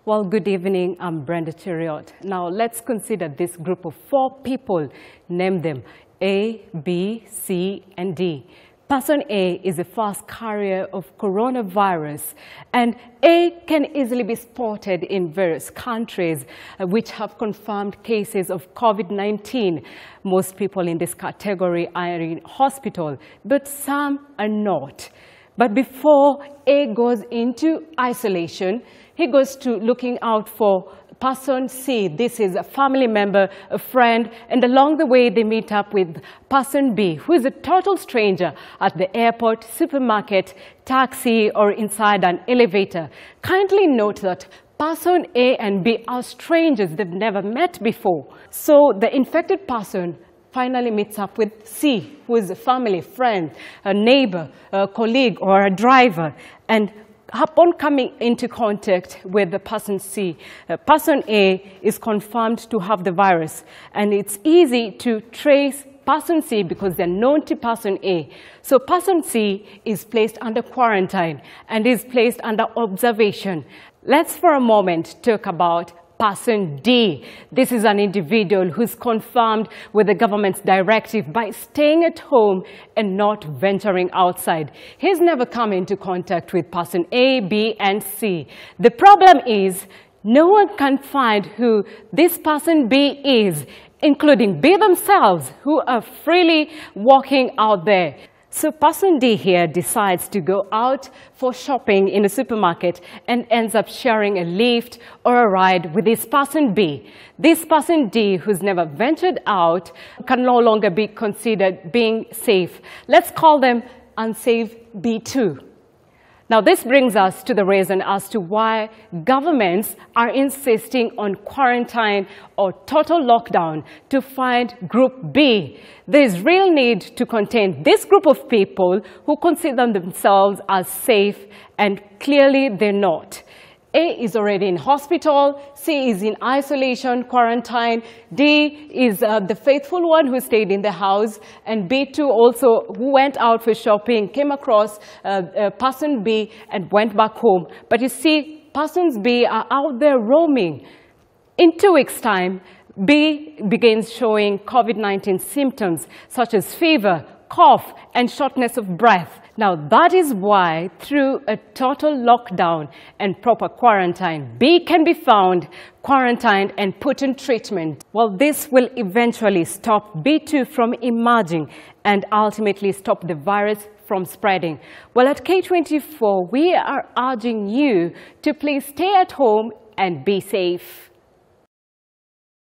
Well, good evening. I'm Brenda Cheriot. Now, let's consider this group of 4 people. Name them A, B, C, and D. Person A is the first carrier of coronavirus, and A can easily be spotted in various countries which have confirmed cases of COVID-19. Most people in this category are in hospital, but some are not. But before A goes into isolation, he goes to looking out for person C. This is a family member, a friend, and along the way they meet up with person B, who is a total stranger at the airport, supermarket, taxi, or inside an elevator. Kindly note that person A and B are strangers. They've never met before. So the infected person finally meets up with C, who is a family, friend, a neighbor, a colleague, or a driver. And upon coming into contact with the person C, person A is confirmed to have the virus. And it's easy to trace person C because they're known to person A. So person C is placed under quarantine and is placed under observation. Let's for a moment talk about person D. This is an individual who's confirmed with the government's directive by staying at home and not venturing outside. He's never come into contact with person A, B, and C. The problem is no one can find who this person B is, including B themselves, who are freely walking out there. So person D here decides to go out for shopping in a supermarket and ends up sharing a lift or a ride with this person B. This person D, who's never ventured out, can no longer be considered being safe. Let's call them unsafe B2. Now, this brings us to the reason as to why governments are insisting on quarantine or total lockdown to find Group B. There is real need to contain this group of people who consider themselves as safe, and clearly they're not. A is already in hospital, C is in isolation, quarantine, D is the faithful one who stayed in the house, and B2 also, who went out for shopping, came across person B and went back home. But you see, persons B are out there roaming. In 2 weeks' time, B begins showing COVID-19 symptoms such as fever, cough, and shortness of breath. Now, that is why, through a total lockdown and proper quarantine, B can be found, quarantined, and put in treatment. Well, this will eventually stop B2 from emerging and ultimately stop the virus from spreading. Well, at K24, we are urging you to please stay at home and be safe.